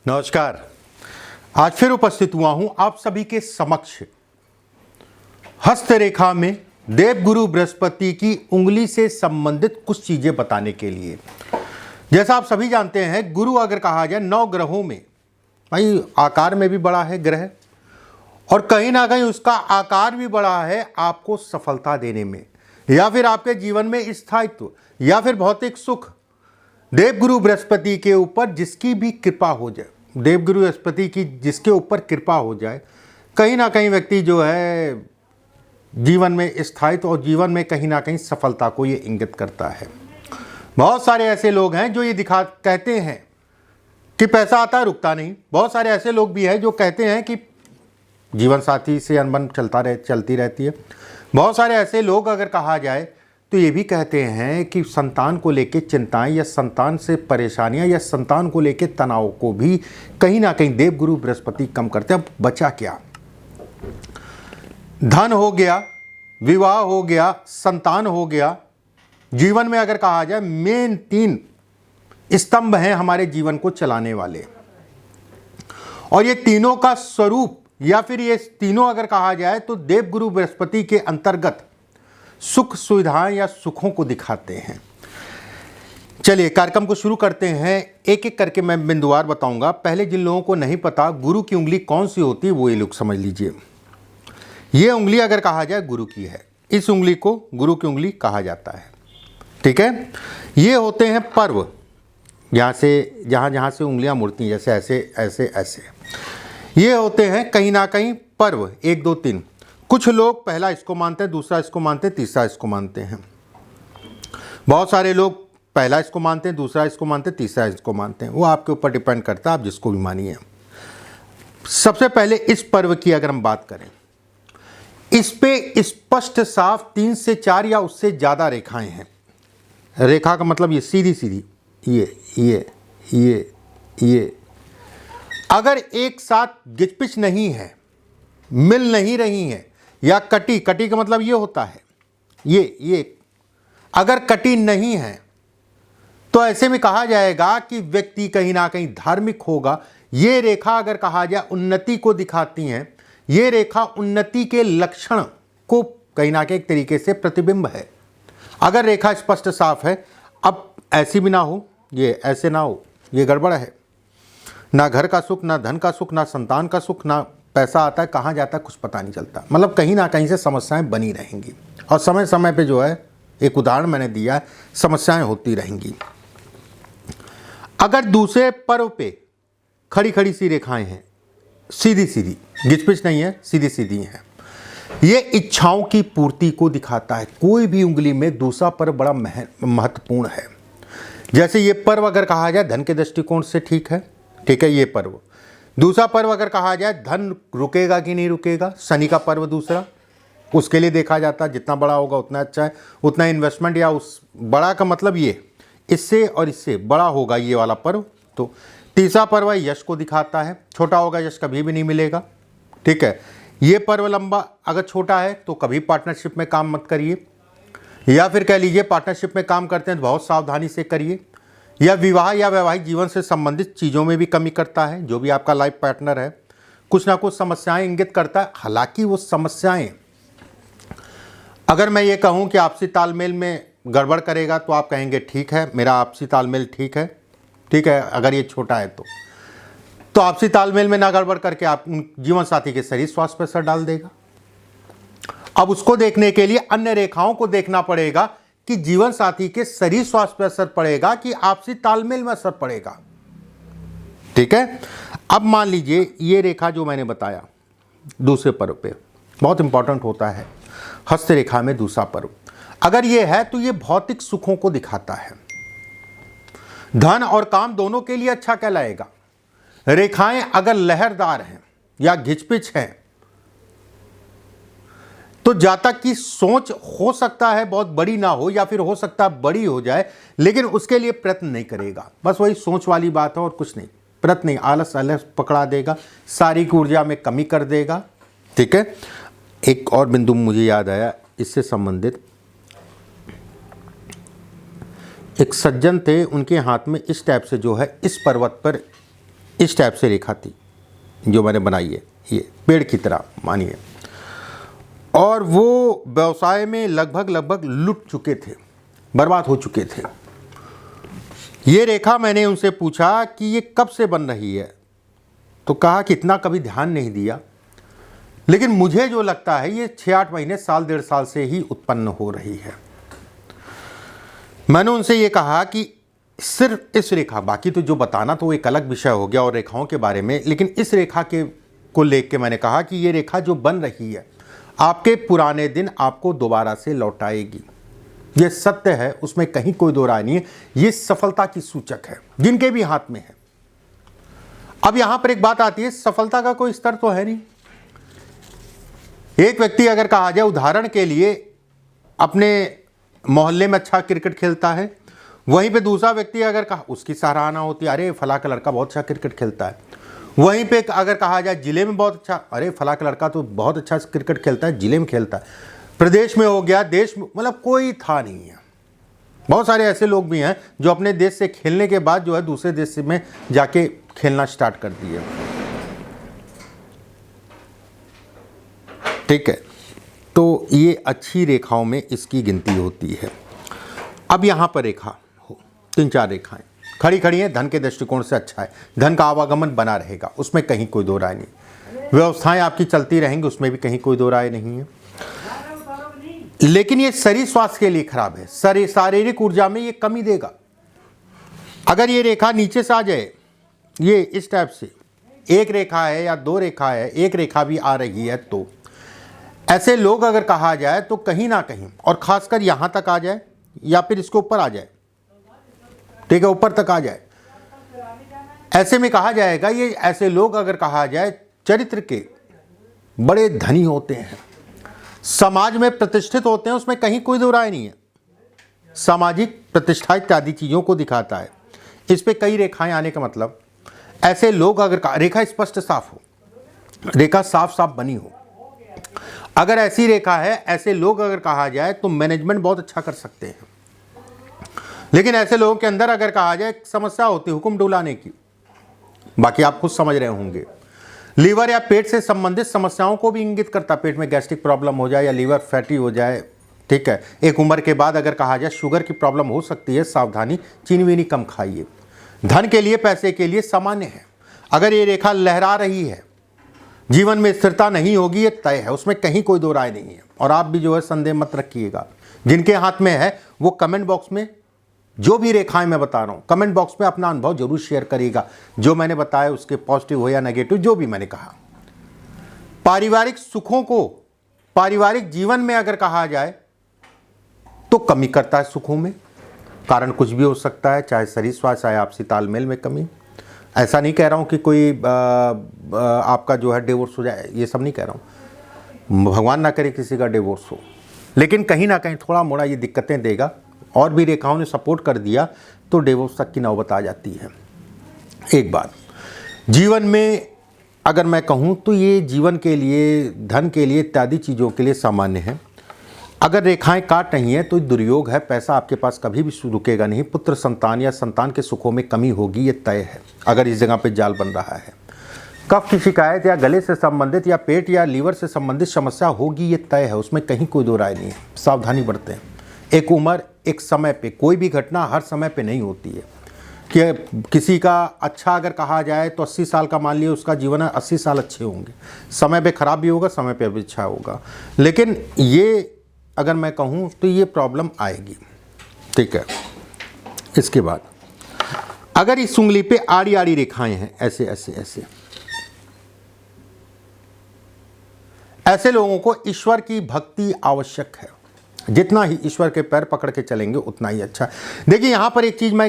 नमस्कार। आज फिर उपस्थित हुआ हूं आप सभी के समक्ष हस्तरेखा में देवगुरु बृहस्पति की उंगली से संबंधित कुछ चीजें बताने के लिए। जैसा आप सभी जानते हैं, गुरु अगर कहा जाए 9 ग्रहों में, भाई आकार में भी बड़ा है ग्रह और कहीं ना कहीं उसका आकार भी बड़ा है आपको सफलता देने में या फिर आपके जीवन में स्थायित्व या फिर भौतिक सुख। देवगुरु बृहस्पति के ऊपर जिसकी भी कृपा हो जाए, देवगुरु बृहस्पति की जिसके ऊपर कृपा हो जाए, कहीं ना कहीं व्यक्ति जो है जीवन में स्थायित्व और जीवन में कहीं ना कहीं सफलता को ये इंगित करता है। बहुत सारे ऐसे लोग हैं जो ये कहते हैं कि पैसा आता है रुकता नहीं। बहुत सारे ऐसे लोग भी हैं जो कहते हैं कि जीवन साथी से अनबन चलती रहती है। बहुत सारे ऐसे लोग अगर कहा जाए तो ये भी कहते हैं कि संतान को लेके चिंताएं या संतान से परेशानियां या संतान को लेके तनाव को भी कहीं ना कहीं देवगुरु बृहस्पति कम करते हैं। अब बचा क्या? धन हो गया, विवाह हो गया, संतान हो गया। जीवन में अगर कहा जाए मेन 3 स्तंभ हैं हमारे जीवन को चलाने वाले, और ये तीनों का स्वरूप या फिर ये तीनों अगर कहा जाए तो देवगुरु बृहस्पति के अंतर्गत सुख सुविधाएं या सुखों को दिखाते हैं। चलिए कार्यक्रम को शुरू करते हैं। एक एक करके मैं बिंदुवार बताऊंगा। पहले जिन लोगों को नहीं पता गुरु की उंगली कौन सी होती है वो ये लोग समझ लीजिए। ये उंगली अगर कहा जाए गुरु की है, इस उंगली को गुरु की उंगली कहा जाता है। ठीक है, ये होते हैं पर्व, यहाँ से जहाँ से उंगलियाँ मुड़ती हैं, जैसे ऐसे ऐसे ऐसे, ये होते हैं कहीं ना कहीं पर्व 1 2 3। कुछ लोग पहला इसको मानते हैं, दूसरा इसको मानते हैं, तीसरा इसको मानते हैं। बहुत सारे लोग पहला इसको मानते हैं, दूसरा इसको मानते हैं, तीसरा इसको मानते हैं। वो आपके ऊपर डिपेंड करता है, आप जिसको भी मानिए। सबसे पहले इस पर्व की अगर हम बात करें, इस पे स्पष्ट साफ 3 से 4 या उससे ज़्यादा रेखाएं हैं। रेखा का मतलब ये सीधी सीधी, ये अगर एक साथ गिचपिच नहीं है, मिल नहीं रही है, या कटी का मतलब ये होता है ये अगर कटी नहीं है तो ऐसे में कहा जाएगा कि व्यक्ति कहीं ना कहीं धार्मिक होगा। ये रेखा अगर कहा जाए उन्नति को दिखाती हैं। ये रेखा उन्नति के लक्षण को कहीं ना कहीं एक तरीके से प्रतिबिंब है। अगर रेखा स्पष्ट साफ है, अब ऐसी भी ना हो, ये ऐसे ना हो, ये गड़बड़ है। ना घर का सुख, ना धन का सुख, ना संतान का सुख, ना पैसा आता है कहाँ जाता है कुछ पता नहीं चलता। मतलब कहीं ना कहीं से समस्याएं बनी रहेंगी और समय समय पे जो है, एक उदाहरण मैंने दिया है, समस्याएं होती रहेंगी। अगर दूसरे पर्व पे खड़ी खड़ी सी रेखाएं हैं, सीधी सीधी, गिचपिच नहीं है, सीधी सीधी हैं, ये इच्छाओं की पूर्ति को दिखाता है। कोई भी उंगली में दूसरा पर्व बड़ा महत्वपूर्ण है। जैसे ये पर्व अगर कहा जाए धन के दृष्टिकोण से ठीक है, ये पर्व। दूसरा पर्व अगर कहा जाए धन रुकेगा कि नहीं रुकेगा, शनि का पर्व दूसरा, उसके लिए देखा जाता है जितना बड़ा होगा उतना अच्छा है, उतना इन्वेस्टमेंट, या उस बड़ा का मतलब ये इससे और इससे बड़ा होगा ये वाला पर्व। तो तीसरा पर्व है यश को दिखाता है, छोटा होगा यश कभी भी नहीं मिलेगा। ठीक है, ये पर्व लंबा अगर छोटा है तो कभी पार्टनरशिप में काम मत करिए, या फिर कह लीजिए पार्टनरशिप में काम करते हैं तो बहुत सावधानी से करिए। या विवाह या वैवाहिक जीवन से संबंधित चीज़ों में भी कमी करता है। जो भी आपका लाइफ पार्टनर है कुछ ना कुछ समस्याएं इंगित करता है। हालांकि वो समस्याएं, अगर मैं ये कहूँ कि आपसी तालमेल में गड़बड़ करेगा तो आप कहेंगे ठीक है, मेरा आपसी तालमेल ठीक है। अगर ये छोटा है तो आपसी तालमेल में ना गड़बड़ करके आप जीवन साथी के शरीर स्वास्थ्य पर असर डाल देगा। अब उसको देखने के लिए अन्य रेखाओं को देखना पड़ेगा कि जीवन साथी के शरीर स्वास्थ्य पर असर पड़ेगा कि आपसी तालमेल में असर पड़ेगा। ठीक है, अब मान लीजिए ये रेखा जो मैंने बताया दूसरे पर्व पे बहुत इंपॉर्टेंट होता है, हस्तरेखा में दूसरा पर्व अगर ये है तो ये भौतिक सुखों को दिखाता है। धन और काम दोनों के लिए अच्छा कहलाएगा। रेखाएं अगर लहरदार हैं या घिचपिच हैं तो जातक की सोच हो सकता है बहुत बड़ी ना हो, या फिर हो सकता है बड़ी हो जाए, लेकिन उसके लिए प्रयत्न नहीं करेगा। बस वही सोच वाली बात है और कुछ नहीं। प्रयत्न नहीं, आलस पकड़ा देगा, शारीरिक ऊर्जा में कमी कर देगा। ठीक है, एक और बिंदु मुझे याद आया इससे संबंधित। एक सज्जन थे, उनके हाथ में इस टाइप से जो है इस पर्वत पर इस टाइप से रेखा थी जो मैंने बनाई है, ये पेड़ की तरह मानिए, और वो व्यवसाय में लगभग लुट चुके थे, बर्बाद हो चुके थे। ये रेखा मैंने उनसे पूछा कि ये कब से बन रही है, तो कहा कि इतना कभी ध्यान नहीं दिया, लेकिन मुझे जो लगता है ये 6-8 महीने, साल 1.5 साल से ही उत्पन्न हो रही है। मैंने उनसे ये कहा कि सिर्फ इस रेखा, बाकी तो जो बताना तो एक अलग विषय हो गया और रेखाओं के बारे में, लेकिन इस रेखा के को लेकर के मैंने कहा कि ये रेखा जो बन रही है आपके पुराने दिन आपको दोबारा से लौटाएगी। ये सत्य है, उसमें कहीं कोई दो राय नहीं है। ये सफलता की सूचक है जिनके भी हाथ में है। अब यहां पर एक बात आती है, सफलता का कोई स्तर तो है नहीं। एक व्यक्ति अगर कहा जाए उदाहरण के लिए अपने मोहल्ले में अच्छा क्रिकेट खेलता है, वहीं पे दूसरा व्यक्ति अगर कहा, उसकी सराहना होती है, अरे फला का लड़का बहुत अच्छा क्रिकेट खेलता है। वहीं पे अगर कहा जाए जिले में बहुत अच्छा, अरे फला का लड़का तो बहुत अच्छा क्रिकेट खेलता है, जिले में खेलता है। प्रदेश में हो गया, देश में, मतलब कोई था नहीं है। बहुत सारे ऐसे लोग भी हैं जो अपने देश से खेलने के बाद जो है दूसरे देश में जाके खेलना स्टार्ट कर दिए। ठीक है, तो ये अच्छी रेखाओं में इसकी गिनती होती है। अब यहाँ पर रेखा हो, 3-4 रेखाएं खड़ी खड़ी हैं, धन के दृष्टिकोण से अच्छा है, धन का आवागमन बना रहेगा, उसमें कहीं कोई दो राय नहीं। व्यवस्थाएं आपकी चलती रहेंगी, उसमें भी कहीं कोई दो राय नहीं है। लेकिन ये शरीर स्वास्थ्य के लिए खराब है, शारीरिक ऊर्जा में ये कमी देगा। अगर ये रेखा नीचे से आ जाए, ये इस टाइप से एक रेखा है या 2 रेखा है, एक रेखा भी आ रही है, तो ऐसे लोग अगर कहा जाए तो कहीं ना कहीं, और खासकर यहां तक आ जाए या फिर इसके ऊपर आ जाए, ठीक है, ऊपर तक आ जाए, ऐसे में कहा जाएगा ये ऐसे लोग अगर कहा जाए चरित्र के बड़े धनी होते हैं, समाज में प्रतिष्ठित होते हैं, उसमें कहीं कोई दो राय नहीं है। सामाजिक प्रतिष्ठा इत्यादि चीजों को दिखाता है। इस पे कई रेखाएं आने का मतलब, ऐसे लोग अगर रेखा स्पष्ट साफ हो, रेखा साफ साफ बनी हो, अगर ऐसी रेखा है, ऐसे लोग अगर कहा जाए तो मैनेजमेंट बहुत अच्छा कर सकते हैं। लेकिन ऐसे लोगों के अंदर अगर कहा जाए समस्या होती है हुक्म डुलाने की, बाकी आप खुद समझ रहे होंगे। लीवर या पेट से संबंधित समस्याओं को भी इंगित करता, पेट में गैस्ट्रिक प्रॉब्लम हो जाए या लीवर फैटी हो जाए, ठीक है। एक उम्र के बाद अगर कहा जाए शुगर की प्रॉब्लम हो सकती है, सावधानी, चीनी वीनी कम खाइए। धन के लिए, पैसे के लिए सामान्य है। अगर ये रेखा लहरा रही है, जीवन में स्थिरता नहीं होगी, ये तय है, उसमें कहीं कोई दो राय नहीं है। और आप भी जो है संदेह मत रखिएगा। जिनके हाथ में है वो कमेंट बॉक्स में जो भी रेखाएं मैं बता रहा हूं, कमेंट बॉक्स में अपना अनुभव जरूर शेयर करिएगा, जो मैंने बताया उसके पॉजिटिव हो या नेगेटिव, जो भी मैंने कहा। पारिवारिक सुखों को, पारिवारिक जीवन में अगर कहा जाए तो कमी करता है सुखों में, कारण कुछ भी हो सकता है, चाहे शरीर स्वास्थ्य, चाहे आपसी तालमेल में कमी। ऐसा नहीं कह रहा हूं कि कोई आपका जो है डिवोर्स हो जाए, ये सब नहीं कह रहा हूं, भगवान ना करे किसी का डिवोर्स हो, लेकिन कहीं ना कहीं थोड़ा मोड़ा ये दिक्कतें देगा। और भी रेखाओं ने सपोर्ट कर दिया तो डिवोर्स तक की नौबत आ जाती है। एक बात, जीवन में अगर मैं कहूं तो ये जीवन के लिए, धन के लिए, इत्यादि चीज़ों के लिए सामान्य है। अगर रेखाएं काट रही हैं तो दुर्योग है, पैसा आपके पास कभी भी रुकेगा नहीं, पुत्र संतान या संतान के सुखों में कमी होगी, ये तय है। अगर इस जगह पे जाल बन रहा है, कफ की शिकायत या गले से संबंधित या पेट या लीवर से संबंधित समस्या होगी, ये तय है, उसमें कहीं कोई दो राय नहीं है। सावधानी बरतें। एक उम्र, एक समय पे, कोई भी घटना हर समय पे नहीं होती है। कि किसी का अच्छा अगर कहा जाए तो 80 साल का मान लिए उसका जीवन है, 80 साल अच्छे होंगे, समय पे खराब भी होगा, समय पे भी अच्छा होगा। लेकिन ये अगर मैं कहूँ तो ये प्रॉब्लम आएगी, ठीक है। इसके बाद अगर इस उंगली पे आड़ी आड़ी रेखाएं हैं, ऐसे ऐसे ऐसे, ऐसे लोगों को ईश्वर की भक्ति आवश्यक है। जितना ही ईश्वर के पैर पकड़ के चलेंगे उतना ही अच्छा। देखिए यहाँ पर एक चीज़ मैं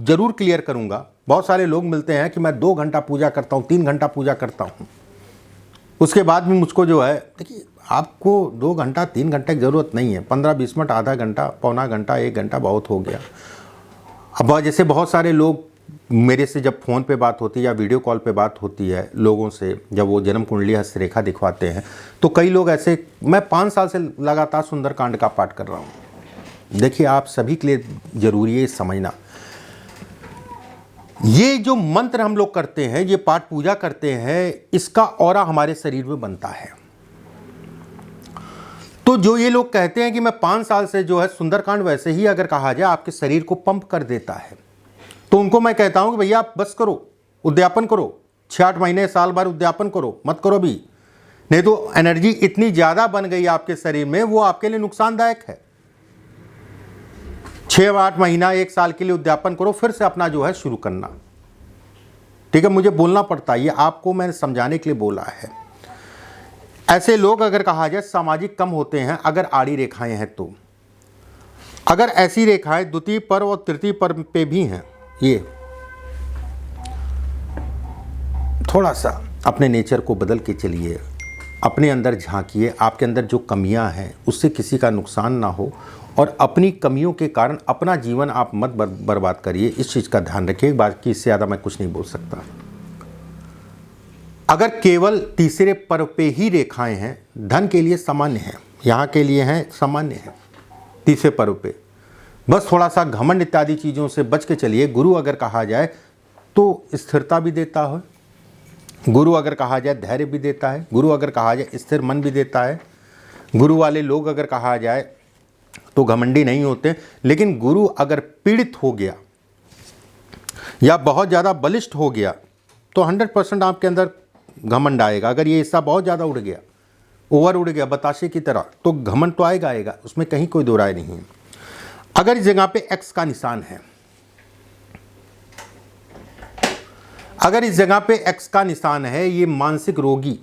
ज़रूर क्लियर करूँगा। बहुत सारे लोग मिलते हैं कि मैं 2 घंटा पूजा करता हूँ, 3 घंटा पूजा करता हूँ, उसके बाद भी मुझको जो है, देखिए आपको 2 घंटा 3 घंटे की ज़रूरत नहीं है, 15-20 मिनट, आधा घंटा, पौना घंटा, 1 घंटा बहुत हो गया। अब जैसे बहुत सारे लोग मेरे से जब फ़ोन पे बात होती है या वीडियो कॉल पे बात होती है लोगों से, जब वो जन्म कुंडली हस्तरेखा दिखवाते हैं, तो कई लोग ऐसे, मैं 5 साल से लगातार सुंदरकांड का पाठ कर रहा हूँ। देखिए आप सभी के लिए ज़रूरी है समझना, ये जो मंत्र हम लोग करते हैं, ये पाठ पूजा करते हैं, इसका ऑरा हमारे शरीर में बनता है। तो जो ये लोग कहते हैं कि मैं 5 साल से जो है सुंदरकांड वैसे ही अगर कहा जाए आपके शरीर को पंप कर देता है, तो उनको मैं कहता हूं कि भैया आप बस करो, उद्यापन करो, 6-8 महीने साल भर उद्यापन करो, मत करो भी, नहीं तो एनर्जी इतनी ज्यादा बन गई आपके शरीर में, वो आपके लिए नुकसानदायक है। 6-8 महीना 1 साल के लिए उद्यापन करो, फिर से अपना जो है शुरू करना। ठीक है, मुझे बोलना पड़ता है, ये आपको मैंने समझाने के लिए बोला है। ऐसे लोग अगर कहा जाए सामाजिक कम होते हैं अगर आड़ी रेखाएं हैं तो, अगर ऐसी रेखाएं द्वितीय पर्व और तृतीय पर्व पे भी हैं, ये थोड़ा सा अपने नेचर को बदल के चलिए, अपने अंदर झांकिए, आपके अंदर जो कमियां हैं उससे किसी का नुकसान ना हो, और अपनी कमियों के कारण अपना जीवन आप मत बर्बाद करिए, इस चीज़ का ध्यान रखिए। बाकी इससे ज़्यादा मैं कुछ नहीं बोल सकता। अगर केवल तीसरे पर्व पे ही रेखाएं हैं, धन के लिए सामान्य है, यहाँ के लिए हैं सामान्य है, तीसरे पर्व पे बस थोड़ा सा घमंड इत्यादि चीज़ों से बच के चलिए। गुरु अगर कहा जाए तो स्थिरता भी देता है, गुरु अगर कहा जाए धैर्य भी देता है, गुरु अगर कहा जाए स्थिर मन भी देता है। गुरु वाले लोग अगर कहा जाए तो घमंडी नहीं होते, लेकिन गुरु अगर पीड़ित हो गया या बहुत ज़्यादा बलिष्ठ हो गया तो 100% आपके अंदर घमंड आएगा। अगर ये हिस्सा बहुत ज़्यादा उड़ गया, ओवर उड़ गया बताशे की तरह, तो घमंड तो आएगा, उसमें कहीं कोई दो राय नहीं है। अगर इस जगह पे एक्स का निशान है, अगर इस जगह पे एक्स का निशान है, ये मानसिक रोगी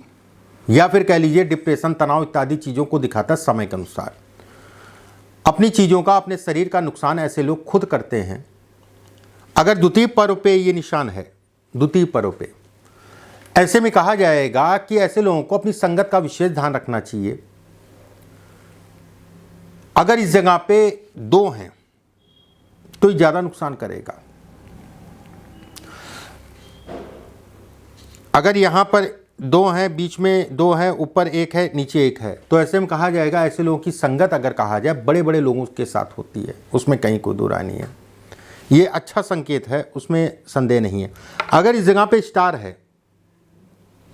या फिर कह लीजिए डिप्रेशन, तनाव इत्यादि चीज़ों को दिखाता है। समय के अनुसार अपनी चीज़ों का, अपने शरीर का नुकसान ऐसे लोग खुद करते हैं। अगर द्वितीय पर्व पे ये निशान है, द्वितीय पर्व पे, ऐसे में कहा जाएगा कि ऐसे लोगों को अपनी संगत का विशेष ध्यान रखना चाहिए। अगर इस जगह पे 2 हैं तो ये ज़्यादा नुकसान करेगा। अगर यहाँ पर 2 हैं, बीच में 2 हैं, ऊपर 1 है, नीचे 1 है, तो ऐसे में कहा जाएगा ऐसे लोगों की संगत अगर कहा जाए बड़े बड़े लोगों के साथ होती है, उसमें कहीं कोई दो राय नहीं है। ये अच्छा संकेत है, उसमें संदेह नहीं है। अगर इस जगह पे स्टार है,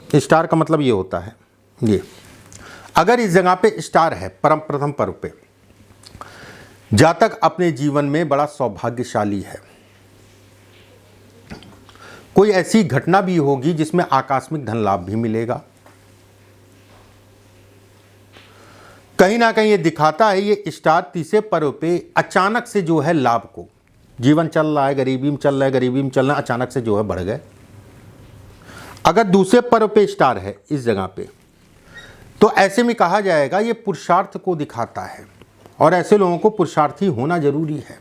स्टार का मतलब ये होता है, ये अगर इस जगह पे स्टार है परम प्रथम पर्व पे, जातक अपने जीवन में बड़ा सौभाग्यशाली है। कोई ऐसी घटना भी होगी जिसमें आकस्मिक धन लाभ भी मिलेगा। कहीं ना कहीं ये दिखाता है, ये स्टार तीसरे पर्व पे अचानक से जो है लाभ को, जीवन चल रहा है, गरीबी में चल रहा है, गरीबी में चल रहा है, अचानक से जो है बढ़ गए। अगर दूसरे पर्व पे स्टार है इस जगह पे, तो ऐसे में कहा जाएगा ये पुरुषार्थ को दिखाता है, और ऐसे लोगों को पुरुषार्थी होना जरूरी है,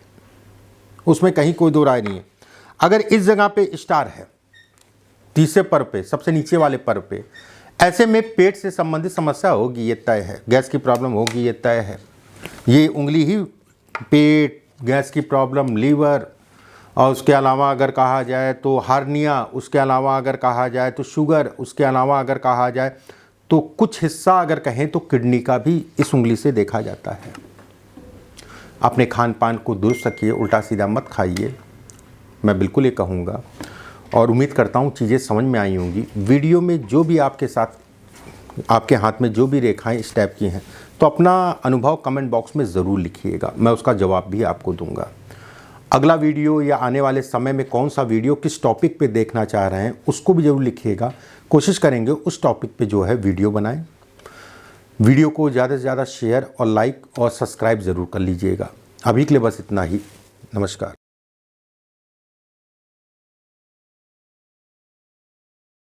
उसमें कहीं कोई दो राय नहीं है। अगर इस जगह पे स्टार है तीसरे पर्व पे, सबसे नीचे वाले पर्व पे, ऐसे में पेट से संबंधित समस्या होगी, ये तय है। गैस की प्रॉब्लम होगी, ये तय है। ये उंगली ही पेट, गैस की प्रॉब्लम, लीवर, और उसके अलावा अगर कहा जाए तो हार्निया, उसके अलावा अगर कहा जाए तो शुगर, उसके अलावा अगर कहा जाए तो कुछ हिस्सा अगर कहें तो किडनी का भी इस उंगली से देखा जाता है। अपने खान पान को दुरुस्त रखिए, उल्टा सीधा मत खाइए, मैं बिल्कुल ये कहूँगा। और उम्मीद करता हूँ चीज़ें समझ में आई होंगी। वीडियो में जो भी आपके साथ, आपके हाथ में जो भी रेखाएं इस टाइप की हैं, तो अपना अनुभव कमेंट बॉक्स में ज़रूर लिखिएगा, मैं उसका जवाब भी आपको दूंगा। अगला वीडियो या आने वाले समय में कौन सा वीडियो किस टॉपिक पे देखना चाह रहे हैं उसको भी ज़रूर लिखिएगा। कोशिश करेंगे उस टॉपिक पे जो है वीडियो बनाएं। वीडियो को ज़्यादा से ज़्यादा शेयर और लाइक और सब्सक्राइब ज़रूर कर लीजिएगा। अभी के लिए बस इतना ही। नमस्कार।